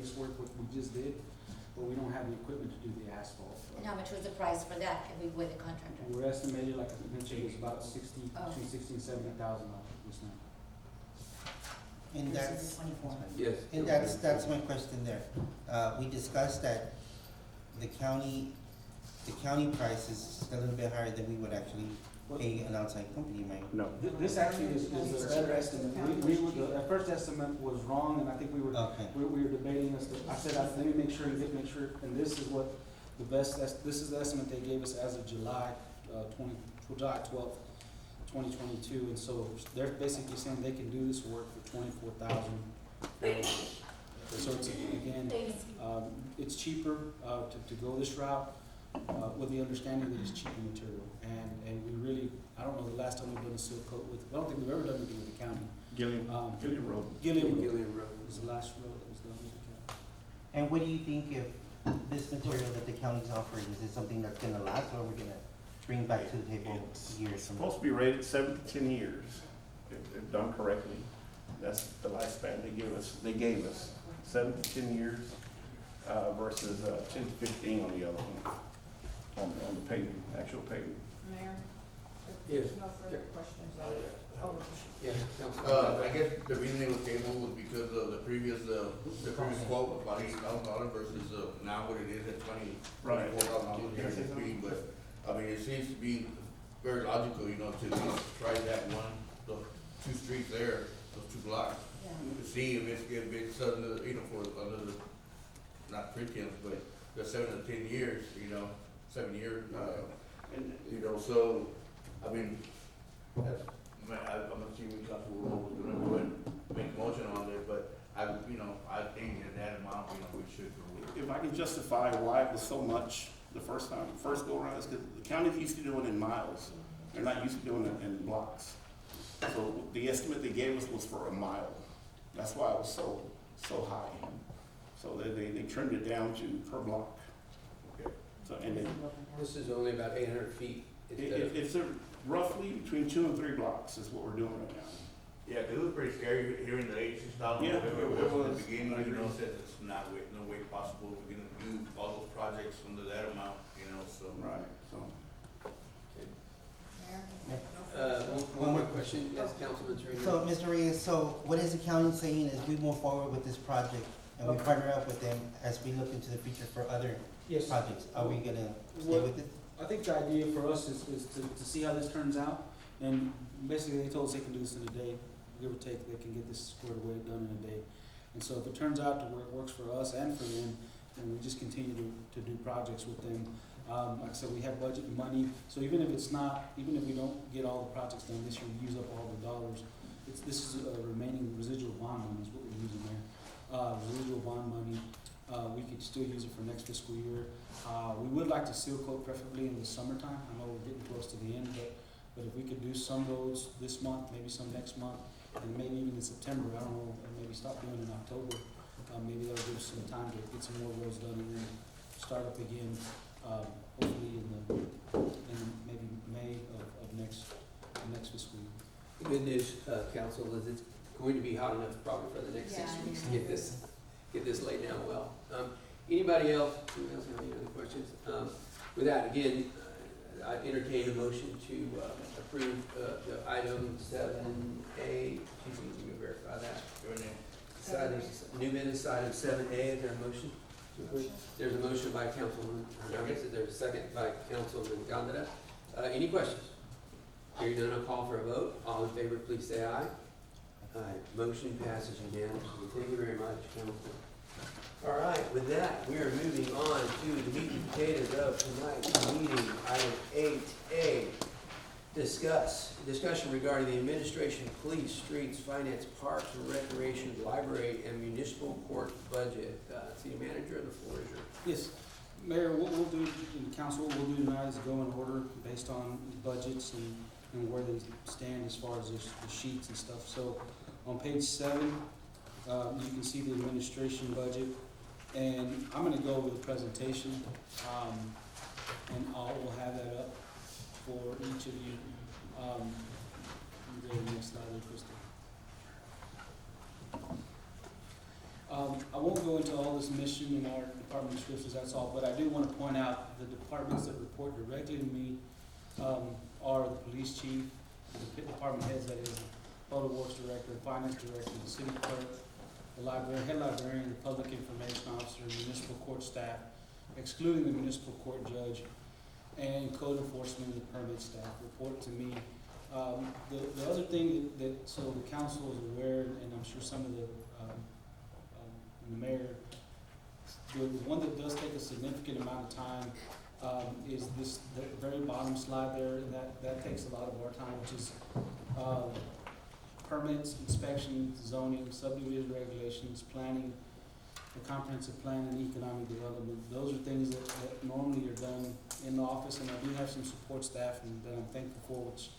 base work, what we just did, but we don't have the equipment to do the asphalt. And how much was the price for that if we were the contractor? We're estimated, like I mentioned, it's about Oh. between $60,000 and $70,000 just now. And This that's, is the 24. Yes. and that's my question there. We discussed that the county price is a little bit higher than we would actually pay an outside company, right? No. This actually is a better estimate. The first estimate was wrong, and I think we were Okay. we were debating as to, I said, let me make sure, and this is what the best, this is the estimate they gave us as of July 12th, 2022, and so they're basically saying they can do this work for $24,000. So it's, again, it's cheaper, to go this route, with the understanding that it's cheaper material, and we really, I don't know the last time we've done a seal coat with, I don't think we've ever done anything with the county. Gilliam Road. Gilliam Road was the last road that was done with the county. And what do you think if this material that the county's offering, is it something that's gonna last, or we're gonna bring back to the table years It's from now? supposed to be rated 7 to 10 years, if done correctly. That's the lifespan they gave us, 7 to 10 years, versus 10 to 15 on the other one, on the paving, actual paving. Mayor? Yes. There's no further questions on it. Oh, Yeah, I guess the reason it was tabled was because of the previous quote was about $80,000 versus, now what it is at Right. $24,000 Can I say fee, but, I mean, it seems to be very logical, you know, to at least try that one, those two streets there, those two blocks, Yeah. to see if it's under, you know, under the, not pretense, but the 7 to 10 years, you know, 7 years, And you know, so, I mean, that's, I'm assuming Council Rule was gonna go ahead and make a motion on it, but I think at that amount, you know, we should go with it. if I can justify why it was so much the first go around, is because the county's used to doing it in miles. They're not used to doing it in blocks. So the estimate they gave us was for a mile. That's why it was so high. So they trimmed it down to per block. Okay. So, and then This is only about 800 feet. instead of- it's roughly between 2 and 3 blocks is what we're doing right now. Yeah, 'cause it was pretty scary hearing the $86,000, Yeah, whatever it it was in was. the beginning, I you know, agree. said it's no way possible, we're gonna do all those projects under that amount, you know, so. Right, so. Mayor? One more question, yes, Councilman Serena. So, Mr. Reyes, so what is the county saying as we move forward with this project and we partner up with them as we look into the future for other Yes. projects? Are we gonna stay Well, with it? I think the idea for us is to see how this turns out, and basically they told us they can do this in a day, give or take, they can get this squared away, done in a day. And so if it turns out to where it works for us and for them, then we just continue to do projects with them. Like I said, we have budget and money, so even if we don't get all the projects done this year, we use up all the dollars, this is remaining residual bond money is what we're using there. Residual bond money, we could still use it for next fiscal year. We would like to seal coat preferably in the summertime. I know we're getting close to the end, but if we could do some roads this month, maybe some next month, and maybe even in September, I don't know, and maybe stop doing it in October. Maybe that'll give us some time to get some more roads done and then start up again, hopefully in maybe May of next fiscal year. The good news, council, is it's going to be hot enough probably for the next 6 Yeah, weeks to yeah. get this laid down well. Anybody else have any other questions? With that, again, I entertain a motion to approve the item 7A. Excuse me, let me verify that. Your name. New business item 7A, is there a motion to approve? There's a motion by Councilman Hernandez, is there a second by Councilman Gondeta? Any questions? Hearing none, I'll call for a vote. All in favor, please say aye. Aye. Motion passes unanimously. Thank you very much, Council. All right, with that, we are moving on to the meat and potatoes of tonight's meeting. Item 8A, discussion regarding the administration, police, streets, finance, parks and recreation, library, and municipal court budget. City manager, the floor is yours. Yes, Mayor, what we'll do in council, what we'll do tonight is go in order based on budgets and where they stand as far as the sheets and stuff. So on page 7, you can see the administration budget, and I'm gonna go over the presentation, and we'll have that up for each of you. You go to the next slide, Krista. I won't go into all this mission in our department descriptions, that's all, but I do wanna point out the departments that report directly to me, are the police chief, the department heads, that is, the public works director, the finance director, the city clerk, the library, head librarian, the public information officer, municipal court staff, excluding the municipal court judge, and code enforcement and the permit staff report to me. The other thing so the council is aware, and I'm sure some of the mayor, the one that does take a significant amount of time, is the very bottom slide there, and that takes a lot of our time, which is, permits, inspections, zoning, subdivision regulations, planning, the comprehensive plan and economic development. Those are things that normally are done in the office, and I do have some support staff and that I'm thankful for, which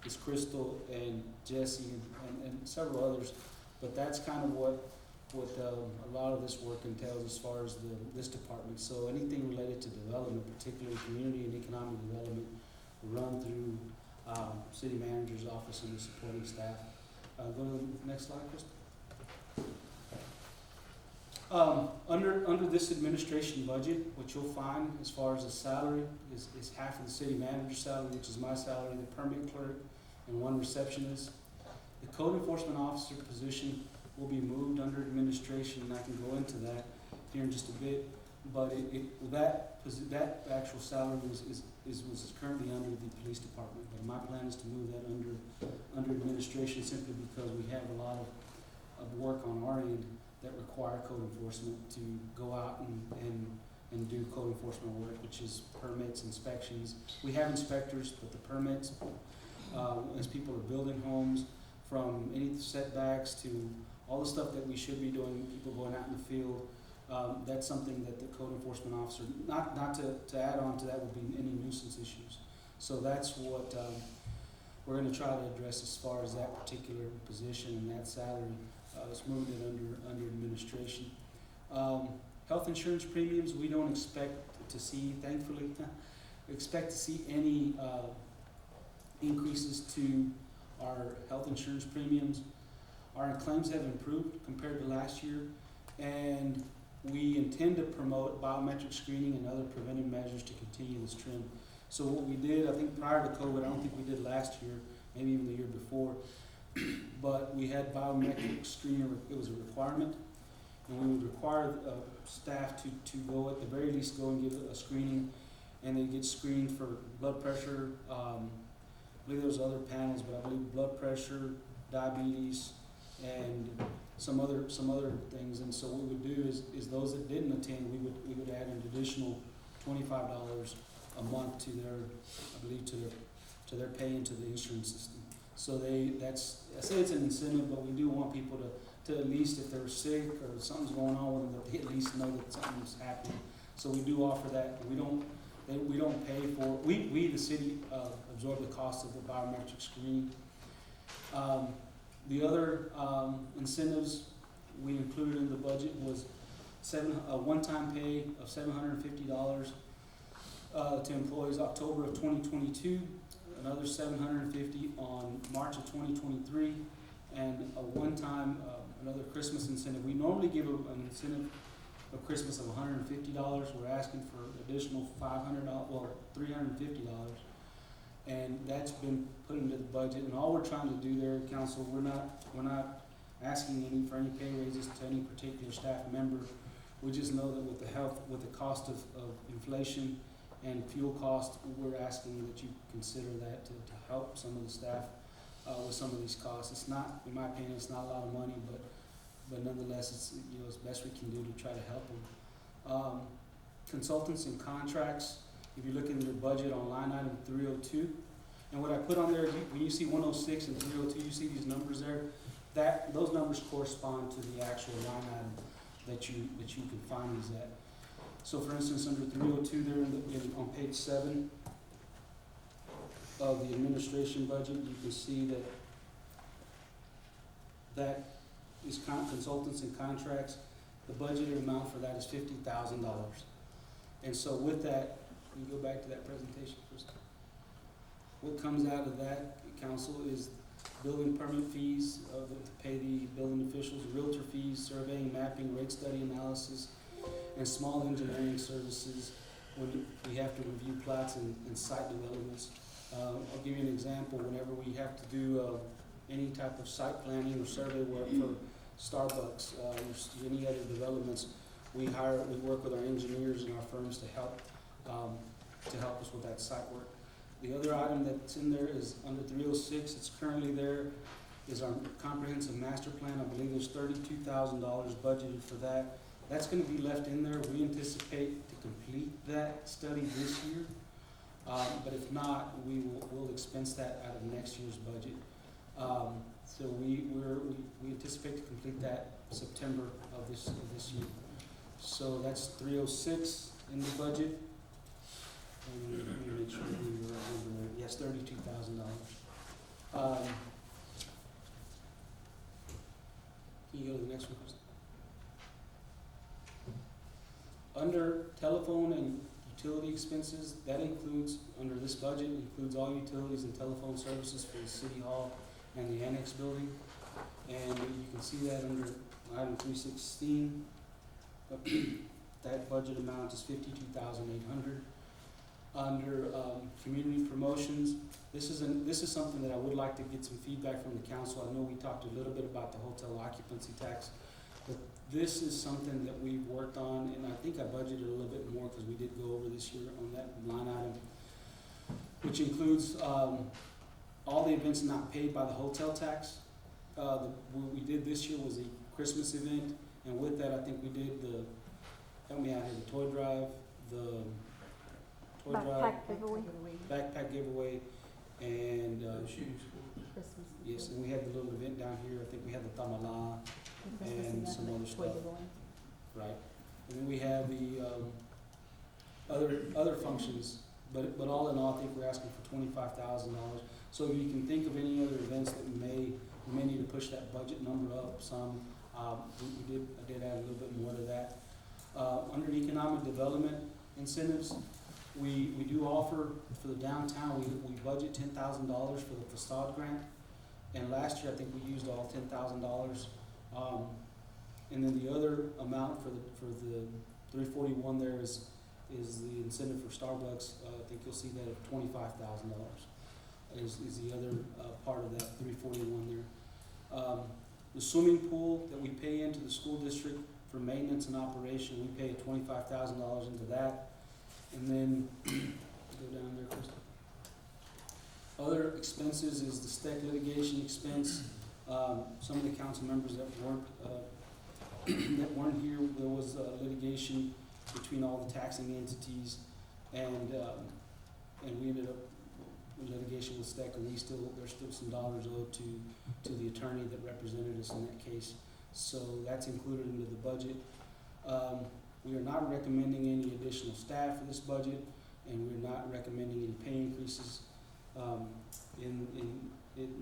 is Crystal and Jesse and several others. But that's kind of what a lot of this work entails as far as this department. So anything related to development, particularly community and economic development, will run through city manager's office and the supporting staff. Go to the next slide, Crystal. Under this administration budget, what you'll find as far as the salary is half of the city manager's salary, which is my salary, the permit clerk, and one receptionist. The code enforcement officer position will be moved under administration, and I can go into that here in just a bit. But that actual salary was currently under the police department. But my plan is to move that under administration, simply because we have a lot of work on our end that require code enforcement to go out and do code enforcement work, which is permits, inspections. We have inspectors, but the permits, as people are building homes, from any setbacks to all the stuff that we should be doing, people going out in the field, that's something that the code enforcement officer, not to add on to that would be any nuisance issues. So that's what we're gonna try to address as far as that particular position and that salary. It's moved it under administration. Health insurance premiums, we don't expect to see, thankfully, expect to see any increases to our health insurance premiums. Our claims have improved compared to last year, and we intend to promote biometric screening and other preventive measures to continue this trend. So what we did, I think prior to COVID, I don't think we did last year, maybe even the year before, but we had biometric screening, it was a requirement, and we would require staff to go, at the very least, go and give a screening, and they get screened for blood pressure, I believe there was other panels, but I believe blood pressure, diabetes, and some other things. And so what we would do is those that didn't attend, we would add an additional $25 a month to their, I believe, to their pay into the insurance system. So I say it's an incentive, but we do want people to at least, if they're sick or something's going on with them, that they at least know that something's happening. So we do offer that. We don't pay for, we the city, absorb the cost of the biometric screening. The other incentives we included in the budget was a one-time pay of $750 to employees October of 2022, another $750 on March of 2023, and a one-time another Christmas incentive. We normally give an incentive of Christmas of $150. We're asking for additional $350. And that's been put into the budget, and all we're trying to do there, council, we're not asking for any pay raises to any particular staff member. We just know that with the cost of inflation and fuel cost, we're asking that you consider that to help some of the staff with some of these costs. It's not, in my opinion, it's not a lot of money, but nonetheless, it's as best we can do to try to help them. Consultants and contracts. If you look in your budget on line item 302, and what I put on there, when you see 106 and 302, you see these numbers there. Those numbers correspond to the actual line item that you can find these at. So, for instance, under 302, there on page 7 of the administration budget, you can see that is consultants and contracts. The budgeted amount for that is $50,000, and so with that. Can you go back to that presentation, Crystal? What comes out of that, council, is building permit fees, to pay the building officials, realtor fees, surveying, mapping, rate study analysis, and small engineering services when we have to review plats and site developments. I'll give you an example. Whenever we have to do any type of site planning or survey work for Starbucks, or any other developments, we work with our engineers and our firms to help us with that site work. The other item that's in there is under 306, it's currently there, is our comprehensive master plan. I believe there's $32,000 budgeted for that. That's gonna be left in there. We anticipate to complete that study this year. But if not, we'll expense that out of next year's budget. So we anticipate to complete that September of this year. So that's 306 in the budget. And let me make sure we remember, yes, $32,000. Can you go to the next one, Kristen? Under telephone and utility expenses, that includes, under this budget, includes all utilities and telephone services for the city hall and the annex building. And you can see that under item 316. That budget amount is $52,800. Under community promotions, this is something that I would like to get some feedback from the council. I know we talked a little bit about the hotel occupancy tax, but this is something that we've worked on, and I think I budgeted a little bit more because we did go over this year on that line item, which includes all the events not paid by the hotel tax. What we did this year was a Christmas event, and with that, I think we did help me out here, the toy drive, backpack giveaway, and Shooting school. yes, and we had the little event down here. I think we had the tamala and some other stuff. Right, and then we have the other functions, but all in all, I think we're asking for $25,000. So if you can think of any other events that we may need to push that budget number up some, I did add a little bit more to that. Under economic development incentives, we do offer for the downtown, we budget $10,000 for the facade grant, and last year I think we used all $10,000. And then the other amount for the 341 there is the incentive for Starbucks. I think you'll see that of $25,000 is the other part of that 341 there. The swimming pool that we pay into the school district for maintenance and operation, we pay $25,000 into that. And then, go down there, Krista. Other expenses is the STEC litigation expense. Some of the council members that weren't here, there was litigation between all the taxing entities, and we ended up in litigation with STEC, and there's still some dollars owed to the attorney that represented us in that case. So that's included into the budget. We are not recommending any additional staff for this budget, and we're not recommending any pay increases. None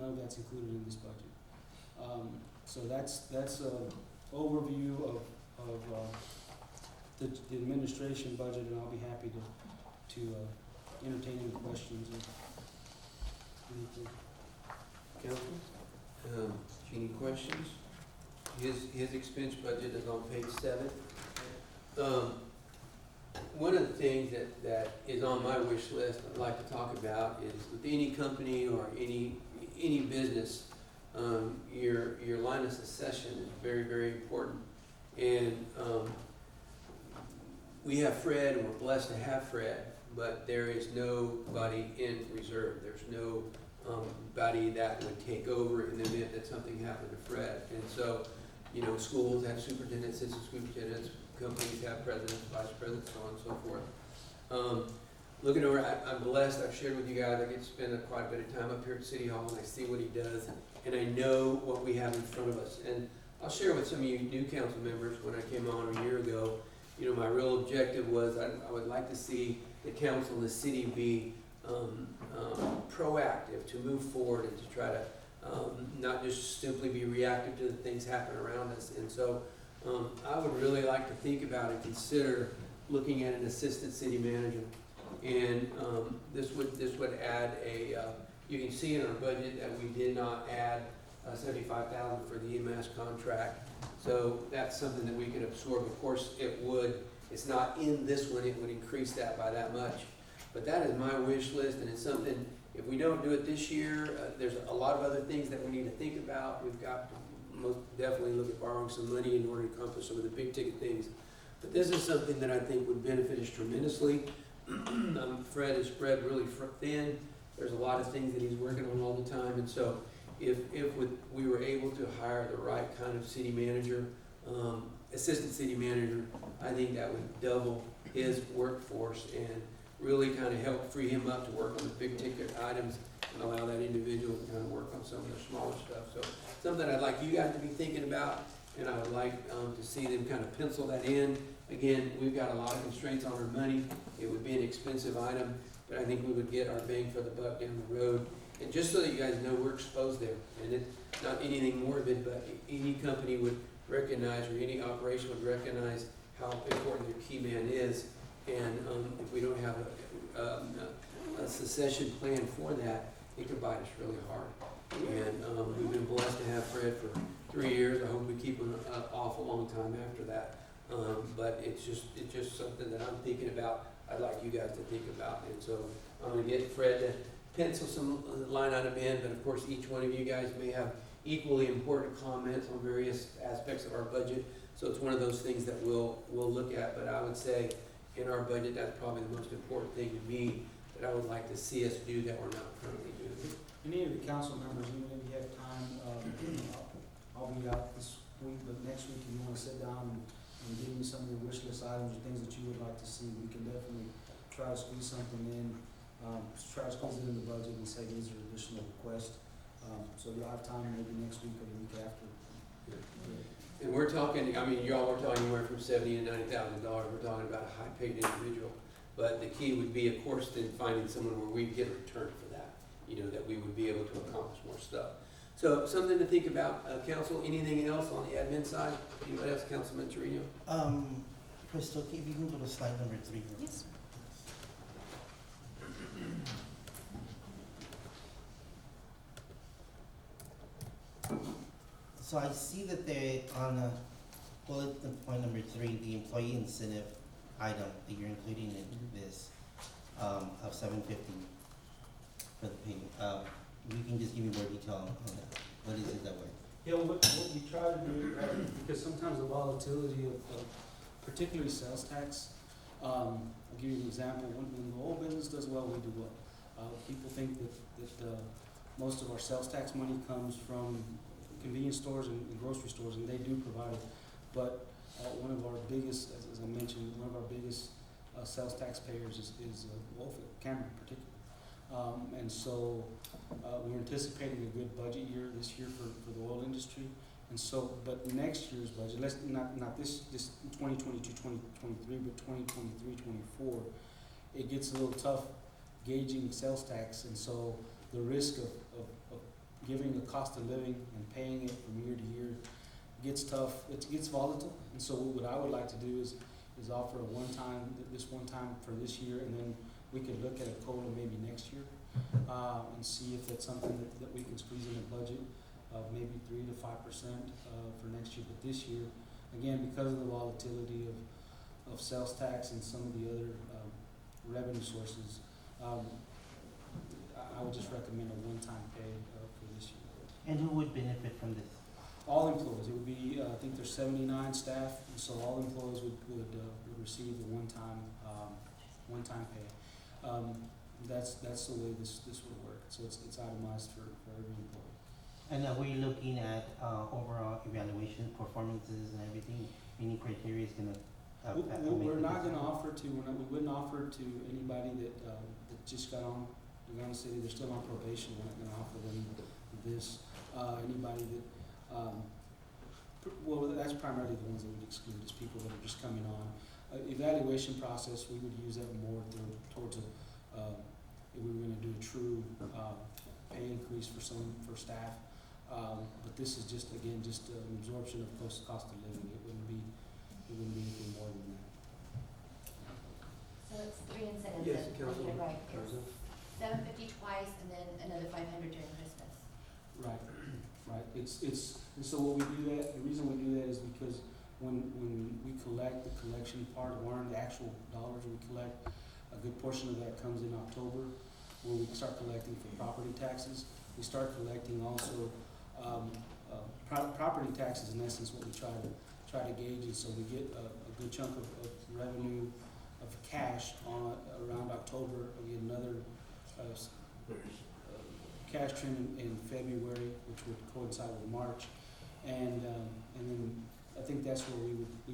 of that's included in this budget. So that's an overview of the administration budget, and I'll be happy to entertain any questions or anything. Council, any questions? His expense budget is on page 7. One of the things that is on my wish list I'd like to talk about is with any company or any business, your line of succession is very, very important. And we have Fred, and we're blessed to have Fred, but there is nobody in reserve. There's nobody that would take over in the event that something happened to Fred. And so, schools have superintendents, assistant superintendents, companies have presidents, vice presidents, so on and so forth. Looking over, I'm blessed. I've shared with you guys, I get to spend quite a bit of time up here at City Hall, and I see what he does, and I know what we have in front of us. And I'll share with some of you new council members, when I came on a year ago, my real objective was I would like to see the council and the city be proactive, to move forward and to try to not just simply be reactive to the things happening around us. And so I would really like to think about and consider looking at an assistant city manager. And this would add You can see in our budget that we did not add $75,000 for the EMS contract. So that's something that we can absorb. Of course, it's not in this one, it would increase that by that much. But that is my wish list, and it's something, if we don't do it this year, there's a lot of other things that we need to think about. We've got to most definitely look at borrowing some money in order to accomplish some of the big ticket things. But this is something that I think would benefit us tremendously. Fred is spread really thin. There's a lot of things that he's working on all the time, and so if we were able to hire the right kind of city manager, assistant city manager, I think that would double his workforce and really kind of help free him up to work on the big ticket items and allow that individual to kind of work on some of the smaller stuff. So something I'd like you guys to be thinking about, and I would like to see them kind of pencil that in. Again, we've got a lot of constraints on our money. It would be an expensive item, but I think we would get our bang for the buck down the road. And just so that you guys know, we're exposed there, and it's not anything morbid, but any company would recognize, or any operation would recognize how important their key man is. And if we don't have a succession plan for that, it could bite us really hard. And we've been blessed to have Fred for 3 years. I hope we keep him off a long time after that. But it's just something that I'm thinking about. I'd like you guys to think about. And so I'm gonna get Fred to pencil some line item in, but of course each one of you guys may have equally important comments on various aspects of our budget. So it's one of those things that we'll look at. But I would say in our budget, that's probably the most important thing to me that I would like to see us do that we're not currently doing. Any of the council members, even if you have time, I'll be out this week, but next week, if you wanna sit down and give me some of your wish list items or things that you would like to see, we can definitely try to squeeze something in, try to squeeze it in the budget and say these are additional requests. So you'll have time maybe next week or the week after. And we're talking, I mean, y'all were talking anywhere from $70,000 to $90,000. We're talking about a high-paid individual. But the key would be, of course, then finding someone where we get a return for that, that we would be able to accomplish more stuff. So something to think about, council. Anything else on the admin side? Anybody else, Councilman Torino? Crystal, if you can go to slide number 3. Yes. So I see that they, on bullet point number 3, the employee incentive item that you're including in this, of $750 for the pay. You can just give me more detail on that. What is it that way? Yeah, well, what we try to do, because sometimes the volatility of particularly sales tax, I'll give you an example. When the oil business does well, we do well. People think that most of our sales tax money comes from convenience stores and grocery stores, and they do provide it. But one of our biggest, as I mentioned, one of our biggest sales taxpayers is Wolfett, Cameron in particular. And so we're anticipating a good budget year this year for the oil industry. And so, but next year's budget, let's not this 2022-2023, but 2023-24, it gets a little tough gauging sales tax. And so the risk of giving the cost of living and paying it from year to year gets tough. It gets volatile. And so what I would like to do is offer a one time for this year, and then we could look at a COLA maybe next year, and see if that's something that we can squeeze in the budget of maybe 3 to 5% for next year. But this year, again, because of the volatility of sales tax and some of the other revenue sources, I would just recommend a one-time pay for this year. And who would benefit from this? All employees. It would be, I think there's 79 staff, and so all employees would receive the one-time pay. That's the way this would work. So it's itemized for every employee. And are we looking at overall evaluation, performances and everything? Any criteria is gonna We're not gonna offer to, we wouldn't offer to anybody that just got on Laguna City, they're still on probation. We're not gonna offer them this. Anybody that, well, that's primarily the ones that would exclude, is people that are just coming on. Evaluation process, we would use that more towards if we were gonna do a true pay increase for staff. But this is just, again, just an absorption of cost of living. It wouldn't be anything more than that. So it's 3 incentives. Yes, that Councilwoman you're right. Garza. It's $750 twice, and then another 500 during Christmas. Right, right. It's, and so what we do that, the reason we do that is because when we collect the collection part of our, the actual dollars we collect, a good portion of that comes in October, where we start collecting for property taxes. We start collecting also, property taxes, in essence, what we try to gauge, and so we get a good chunk of revenue of cash on, around October. We get another, cash trim in February, which would coincide with March, and then I think that's where we would